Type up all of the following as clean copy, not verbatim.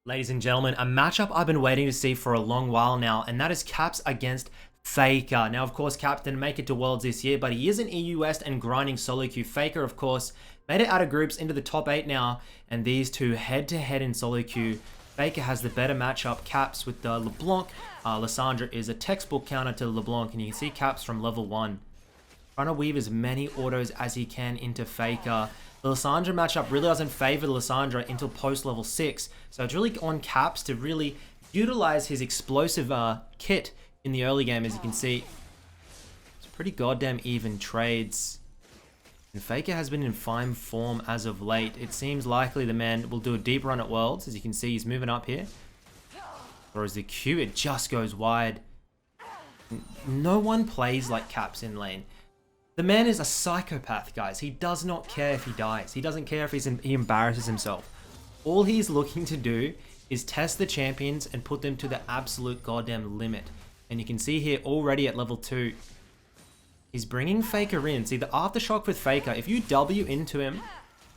Ladies and gentlemen, a matchup I've been waiting to see for a long while now, and that is Caps against FAKER. Now, of course, Caps didn't make it to Worlds this year, but he is in EU West and grinding solo queue. FAKER, of course, made it out of groups into the top 8 now, and these two head-to-head in solo queue. FAKER has the better matchup. Caps with the LeBlanc. Lissandra is a textbook counter to LeBlanc, and you can see Caps from level 1. Trying to weave as many autos as he can into FAKER. The Lissandra matchup really doesn't favor Lissandra until post level 6, so it's really on Caps to really utilize his explosive kit in the early game. As you can see, it's pretty goddamn even trades. And FAKER has been in fine form as of late. It seems likely the man will do a deep run at Worlds. As you can see, he's moving up here. Throws the Q, it just goes wide. No one plays like Caps in lane. The man is a psychopath, guys. He does not care if he dies. He doesn't care if he embarrasses himself. All he's looking to do is test the champions and put them to the absolute goddamn limit. And you can see here already at level 2, he's bringing FAKER in. See, the Aftershock with FAKER, if you W into him,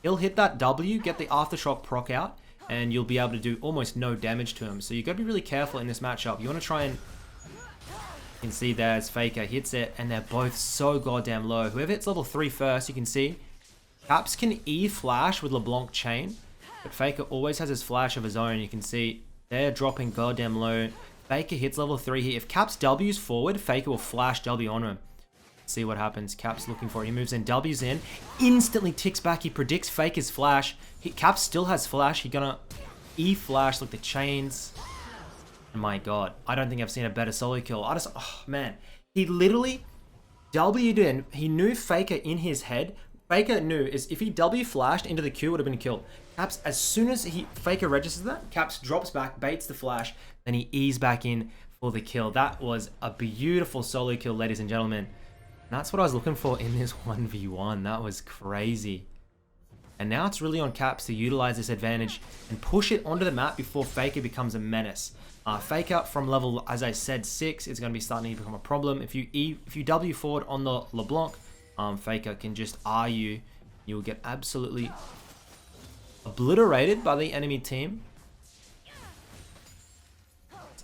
he'll hit that W, get the Aftershock proc out, and you'll be able to do almost no damage to him. So you've got to be really careful in this matchup. You want to try and... You can see there's FAKER hits it, and they're both so goddamn low. Whoever hits level 3 first, you can see Caps can E-flash with LeBlanc chain, but FAKER always has his flash of his own. You can see they're dropping goddamn low. FAKER hits level 3 here. If Caps W's forward, FAKER will flash W on him. See what happens. Caps looking for it. He moves in, W's in, instantly ticks back. He predicts FAKER's flash. Caps still has flash. He's gonna E-flash like the chains. My god, I don't think I've seen a better solo kill. Oh man, he literally W'd in. He knew FAKER in his head. FAKER knew is if he W flashed into the Q, would have been killed. Caps, as soon as FAKER registers that, Caps drops back, baits the flash, then he eased back in for the kill. That was a beautiful solo kill, ladies and gentlemen. And that's what I was looking for in this 1v1. That was crazy. And now it's really on Caps to utilize this advantage and push it onto the map before FAKER becomes a menace. FAKER from level, as I said, 6 is going to be starting to become a problem. If you W forward on the LeBlanc, FAKER can just R you. You'll get absolutely obliterated by the enemy team.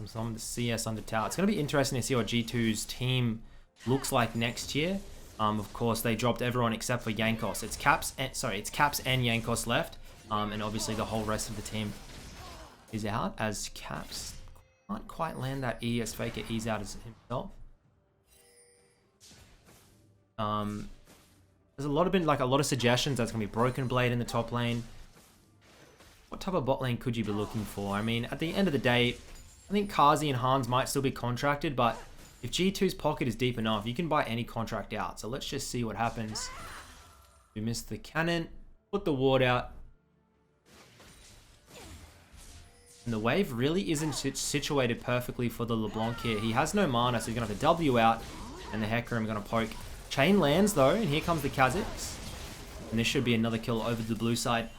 Some of the CS under tower. It's going to be interesting to see what G2's team looks like next year. Of course, they dropped everyone except for Jankos. It's Caps and Jankos left, and obviously the whole rest of the team is out as Caps can't quite land that E as FAKER E's out as himself. There's a lot of suggestions. That's gonna be Broken Blade in the top lane. What type of bot lane could you be looking for? I mean, at the end of the day, I think Kazi and Hans might still be contracted, but if G2's pocket is deep enough, you can buy any contract out. So let's just see what happens. We missed the cannon, put the ward out. And the wave really isn't situated perfectly for the LeBlanc here. He has no mana, so he's going to have to W out. And the Hecarim going to poke. Chain lands though, and here comes the Kha'Zix. And this should be another kill over the blue side.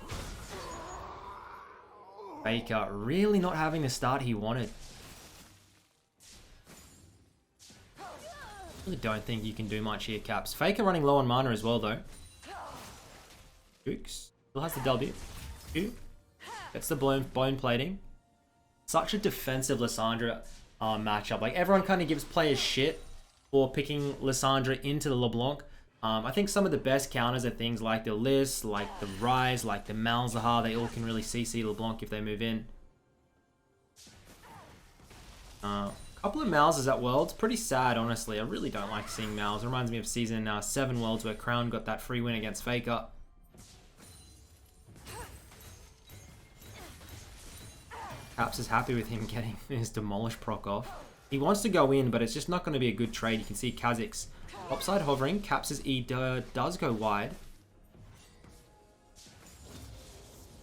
FAKER really not having the start he wanted. Really don't think you can do much here, Caps. FAKER running low on mana as well though. Jukes still has the W. Gets the bone plating. Such a defensive Lissandra matchup. Like, everyone kind of gives players shit for picking Lissandra into the LeBlanc. I think some of the best counters are things like the Liss, like the Rise, like the Malzahar. They all can really CC LeBlanc if they move in. Couple of Malzahs at Worlds. Pretty sad, honestly. I really don't like seeing Malz. It reminds me of Season 7 Worlds where Crown got that free win against FAKER. Caps is happy with him getting his Demolish proc off. He wants to go in, but it's just not going to be a good trade. You can see Kha'Zix upside hovering. Caps' E does go wide.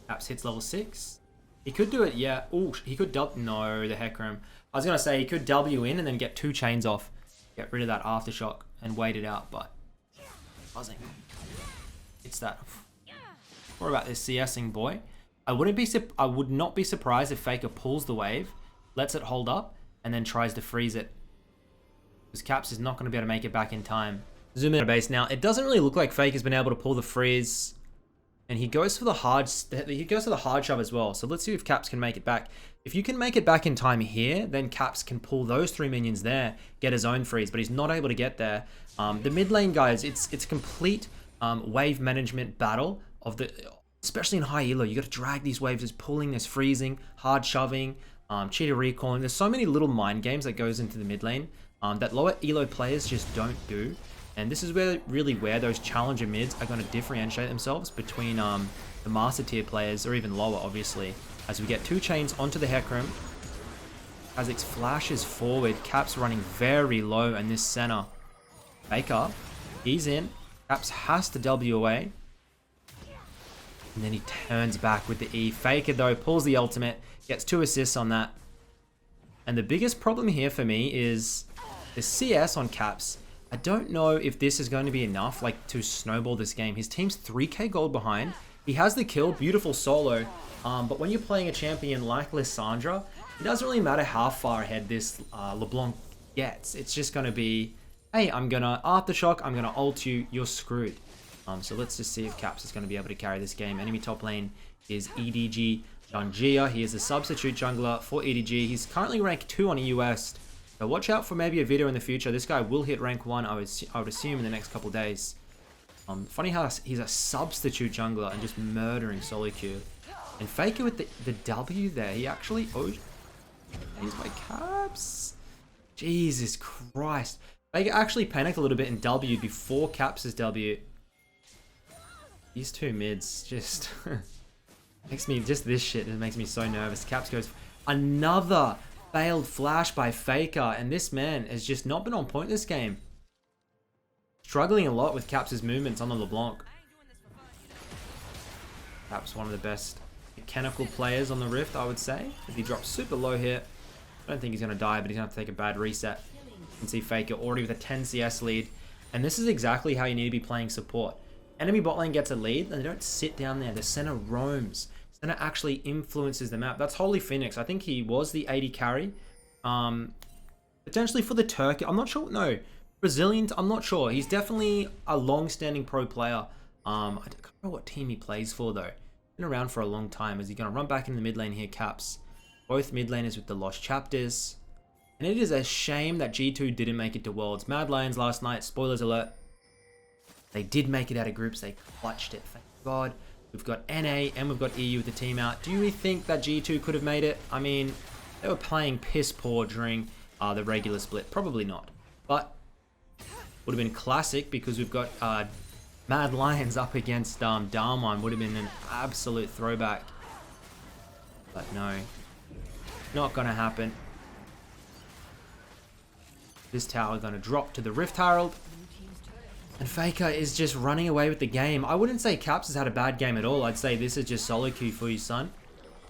Caps hits level 6. He could do it, yeah. Oh, he could no, the Hecarim. I was going to say he could W in and then get 2 chains off. Get rid of that Aftershock and wait it out, but buzzing. It's that. What about this CSing boy? I would not be surprised if FAKER pulls the wave, lets it hold up, and then tries to freeze it. Because Caps is not going to be able to make it back in time. Zoom in a base now. It doesn't really look like FAKER's been able to pull the freeze. And he goes for the hard shove as well. So let's see if Caps can make it back. If you can make it back in time here, then Caps can pull those 3 minions there, get his own freeze, but he's not able to get there. The mid lane, guys, it's a complete wave management battle of the, especially in high elo. You got to drag these waves. There's pulling, there's freezing, hard shoving, cheater recalling. There's so many little mind games that goes into the mid lane that lower elo players just don't do. And this is where those challenger mids are going to differentiate themselves between the master tier players, or even lower, obviously. As we get 2 chains onto the Hecarim, Kha'Zix flashes forward, Caps running very low in this center. FAKER, he's in. Caps has to W away. And then he turns back with the E. FAKER, though, pulls the ultimate, gets 2 assists on that. And the biggest problem here for me is the CS on Caps. I don't know if this is going to be enough, like, to snowball this game. His team's 3k gold behind. He has the kill, beautiful solo. But when you're playing a champion like Lissandra, it doesn't really matter how far ahead this LeBlanc gets. It's just going to be, hey, I'm going to Aftershock, I'm going to ult you, you're screwed. So let's just see if Caps is going to be able to carry this game. Enemy top lane is EDG Jangia. He is a substitute jungler for EDG. He's currently rank 2 on EU West. So watch out for maybe a video in the future. This guy will hit rank 1, I would assume, in the next couple days. Funny how he's a substitute jungler and just murdering solo queue. And FAKER with the W there. He actually... Oh, here's my Caps. Jesus Christ. FAKER actually panicked a little bit in W before Caps' W. These 2 mids just... makes me... Just this shit, it makes me so nervous. Caps goes... Another failed flash by FAKER. And this man has just not been on point this game. Struggling a lot with Caps' movements on the LeBlanc. Caps one of the best mechanical players on the Rift, I would say. If he drops super low here, I don't think he's going to die, but he's going to have to take a bad reset. You can see FAKER already with a 10 CS lead. And this is exactly how you need to be playing support. Enemy bot lane gets a lead, and they don't sit down there. The center roams. Center actually influences the map. That's Holy Phoenix. I think he was the 80 carry. Potentially for the Turkey. I'm not sure. No. Brazilians, I'm not sure. He's definitely a long-standing pro player. I don't know what team he plays for, though. Been around for a long time. Is he going to run back in the mid lane here, Caps? Both mid laners with the lost chapters. And it is a shame that G2 didn't make it to Worlds. Mad Lions last night, spoilers alert. They did make it out of groups. They clutched it, thank God. We've got NA and we've got EU with the team out. Do we think that G2 could have made it? I mean, they were playing piss poor during the regular split. Probably not. But would have been classic because we've got Mad Lions up against Darmon. Would have been an absolute throwback. But no. Not going to happen. This tower going to drop to the Rift Herald. And FAKER is just running away with the game. I wouldn't say Caps has had a bad game at all. I'd say this is just solo queue for you, son.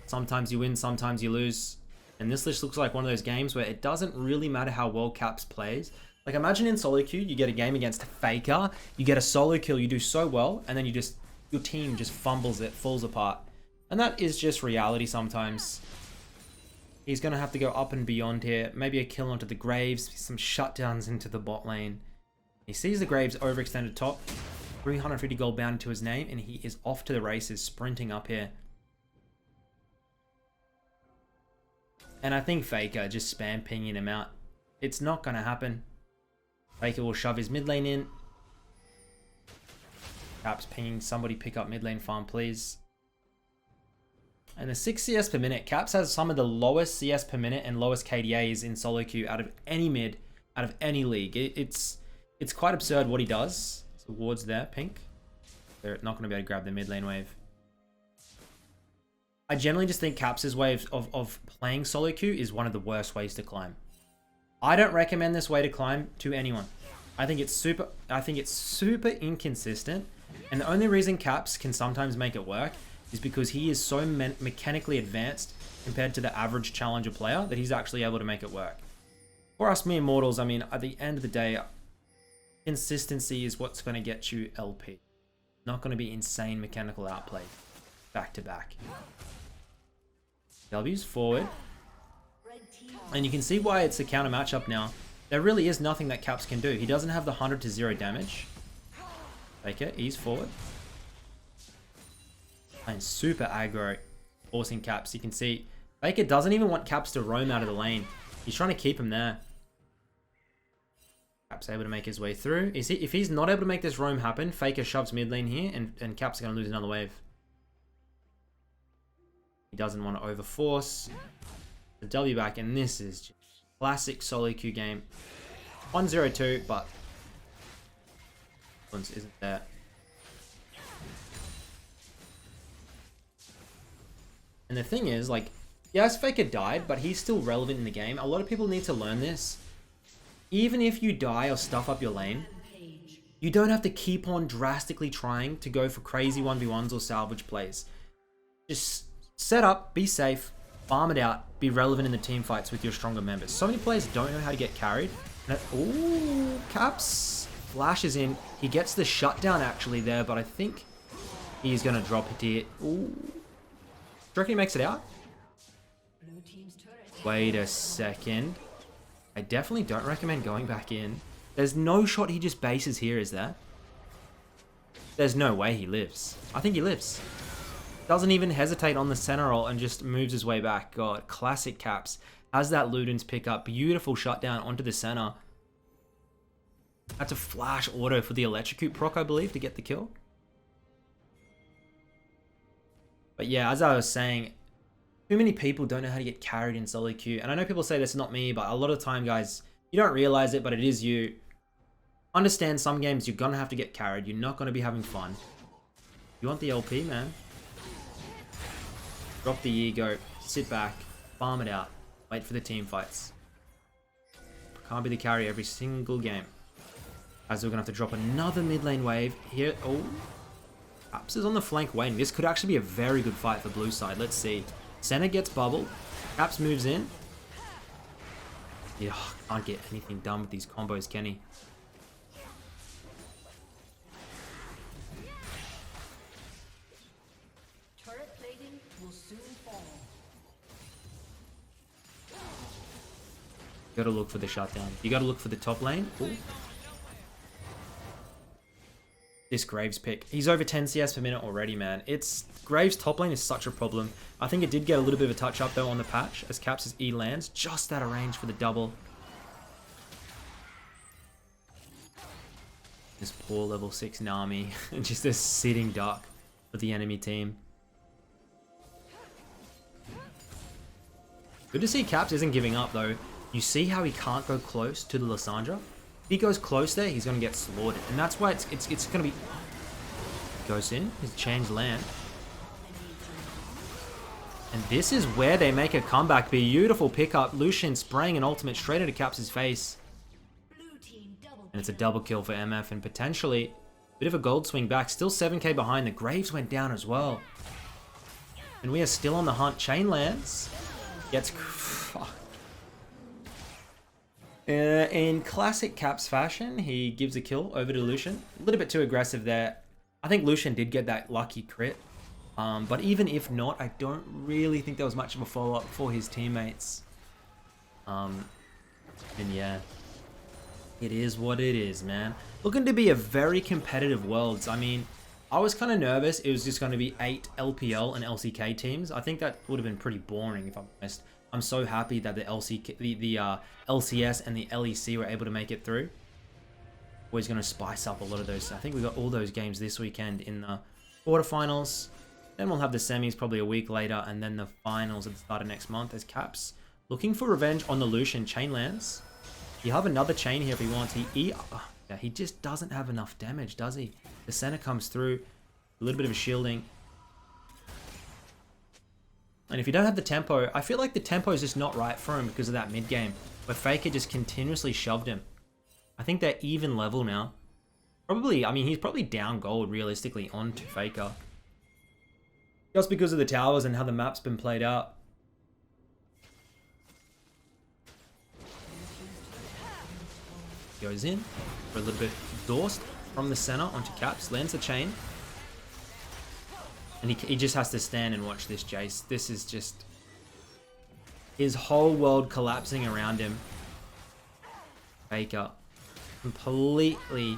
Sometimes you win, sometimes you lose. And this just looks like one of those games where it doesn't really matter how well Caps plays. Like, imagine in solo queue, you get a game against FAKER, you get a solo kill, you do so well, and then your team just fumbles it, falls apart. And that is just reality sometimes. He's going to have to go up and beyond here. Maybe a kill onto the Graves, some shutdowns into the bot lane. He sees the Graves overextended top, 350 gold bound to his name, and he is off to the races, sprinting up here. And I think FAKER just spam pinging him out. It's not going to happen. FAKER will shove his mid lane in. Perhaps pinging somebody pick up mid lane farm, please. And the 6 CS per minute. Caps has some of the lowest CS per minute and lowest KDAs in solo queue out of any mid, out of any league. It's quite absurd what he does. So wards there, pink. They're not going to be able to grab the mid lane wave. I generally just think Caps' way of playing solo queue is one of the worst ways to climb. I don't recommend this way to climb to anyone. I think it's super inconsistent. And the only reason Caps can sometimes make it work is because he is so mechanically advanced compared to the average challenger player that he's actually able to make it work. For us mere mortals, I mean, at the end of the day, consistency is what's going to get you LP. Not going to be insane mechanical outplay back to back. W's forward. And you can see why it's a counter matchup now. There really is nothing that Caps can do. He doesn't have the 100 to 0 damage. FAKER, E's forward. And super aggro, forcing Caps. You can see Faker doesn't even want Caps to roam out of the lane. He's trying to keep him there. Caps able to make his way through. If he's not able to make this roam happen, Faker shoves mid lane here, and Caps are going to lose another wave. He doesn't want to overforce. The W back, and this is just classic solo queue game. 1-0-2, but isn't there. And the thing is, like, yes, Faker died, but he's still relevant in the game. A lot of people need to learn this. Even if you die or stuff up your lane, you don't have to keep on drastically trying to go for crazy 1v1s or salvage plays. Just set up, be safe, farm it out, be relevant in the team fights with your stronger members. So many players don't know how to get carried. Ooh, Caps flashes in. He gets the shutdown actually there, but I think he's going to drop it here. Ooh. Do you reckon he makes it out? Wait a second. I definitely don't recommend going back in. There's no shot he just bases here, is there? There's no way he lives. I think he lives. Doesn't even hesitate on the center ult and just moves his way back. God, classic Caps. Has that Ludens pick up. Beautiful shutdown onto the center. That's a flash auto for the electrocute proc, I believe, to get the kill. But yeah, as I was saying, too many people don't know how to get carried in solo queue. And I know people say this is not me, but a lot of the time, guys, you don't realize it, but it is you. Understand some games you're going to have to get carried. You're not going to be having fun. You want the LP, man. Drop the ego, sit back, farm it out, wait for the team fights. Can't be the carry every single game. As we're going to have to drop another mid lane wave here. Oh. Caps is on the flank waiting. This could actually be a very good fight for blue side. Let's see. Center gets bubbled. Caps moves in. Yeah, can't get anything done with these combos, can he? Turret plating will soon fall. You gotta look for the shutdown. You gotta look for the top lane. Ooh. This Graves pick. He's over 10 CS per minute already, man. Graves top lane is such a problem. I think it did get a little bit of a touch up though on the patch as Caps' E lands just out of range for the double. This poor level 6 Nami. Just a sitting duck for the enemy team. Good to see Caps isn't giving up though. You see how he can't go close to the Lissandra? If he goes close there, he's going to get slaughtered. And that's why it's going to be... Goes in. His changed land. And this is where they make a comeback. Beautiful pickup. Lucian spraying an ultimate straight into Caps' face. And it's a double kill for MF. And potentially a bit of a gold swing back. Still 7k behind. The Graves went down as well. And we are still on the hunt. Chain lands. Gets... in classic Caps fashion, he gives a kill over to Lucian. A little bit too aggressive there. I think Lucian did get that lucky crit. But even if not, I don't really think there was much of a follow-up for his teammates. And yeah, it is what it is, man. Looking to be a very competitive Worlds. I mean, I was kind of nervous. It was just going to be 8 LPL and LCK teams. I think that would have been pretty boring if I'm honest. I'm so happy that the LCS and the LEC were able to make it through. Always going to spice up a lot of those. I think we got all those games this weekend in the quarterfinals. Then we'll have the semis probably a week later, and then the finals at the start of next month as Caps looking for revenge on the Lucian chain lands. You have another chain here if he wants. He just doesn't have enough damage, does he? The center comes through, a little bit of a shielding. And if you don't have the tempo, I feel like the tempo is just not right for him because of that mid game, where FAKER just continuously shoved him. I think they're even level now. Probably, I mean, he's probably down gold realistically onto FAKER. Just because of the towers and how the map's been played out. Goes in for a little bit Dorst from the center onto Caps, lands the chain. And he just has to stand and watch this Jace. This is just his whole world collapsing around him. FAKER completely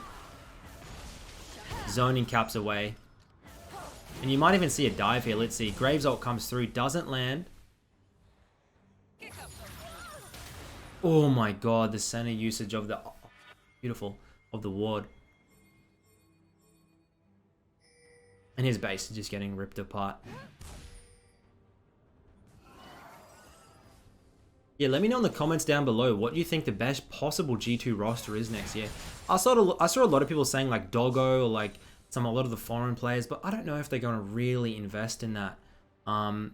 zoning Caps away. And you might even see a dive here. Let's see. Graves ult comes through. Doesn't land. Oh my god. The center usage of the... beautiful. Of the ward. And his base is just getting ripped apart. Yeah, let me know in the comments down below what you think the best possible G2 roster is next year. I saw a lot of people saying like Doggo or like a lot of the foreign players, but I don't know if they're going to really invest in that. I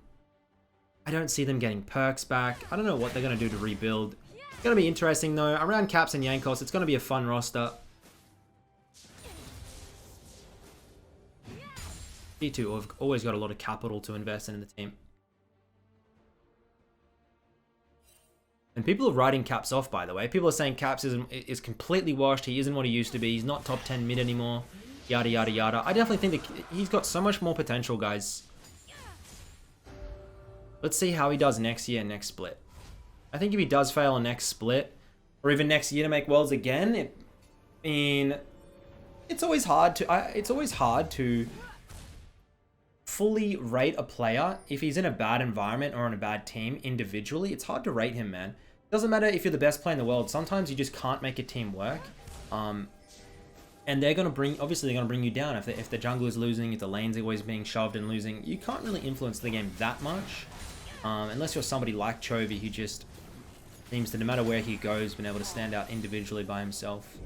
don't see them getting perks back. I don't know what they're going to do to rebuild. It's going to be interesting though. Around Caps and Yankos, it's going to be a fun roster. G2 have always got a lot of capital to invest in the team. And people are writing Caps off, by the way. People are saying Caps is completely washed. He isn't what he used to be. He's not top 10 mid anymore. Yada, yada, yada. I definitely think that he's got so much more potential, guys. Let's see how he does next year, next split. I think if he does fail on next split, or even next year to make Worlds again, it's always hard to fully rate a player if he's in a bad environment or on a bad team individually. It's hard to rate him, man. Doesn't matter if you're the best player in the world. Sometimes you just can't make a team work. And they're gonna bring you down if the jungle is losing, if the lane's always being shoved and losing. You can't really influence the game that much, unless you're somebody like Chovy who just seems to, no matter where he goes, been able to stand out individually by himself.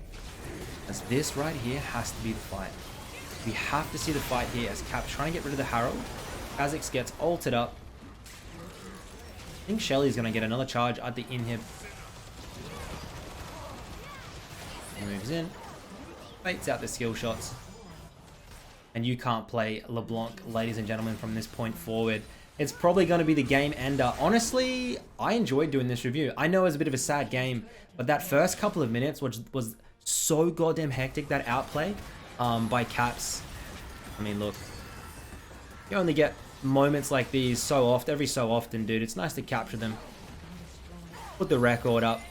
As this right here has to be the fight. We have to see the fight here as Cap's trying to get rid of the Herald. Kha'Zix gets ulted up. I think Shelly's going to get another charge at the inhib. Moves in. Baits out the skill shots. And you can't play LeBlanc, ladies and gentlemen, from this point forward. It's probably going to be the game ender. Honestly, I enjoyed doing this review. I know it was a bit of a sad game, but that first couple of minutes was so goddamn hectic, that outplay by Caps. I mean, look, you only get moments like these every so often, dude. It's nice to capture them, put the record up,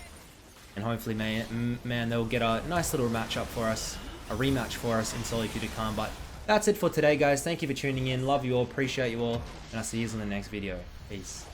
and hopefully, man, they'll get a nice little matchup for us, a rematch for us in solo queue to come. But that's it for today, guys. Thank you for tuning in. Love you all, appreciate you all, and I'll see you in the next video. Peace.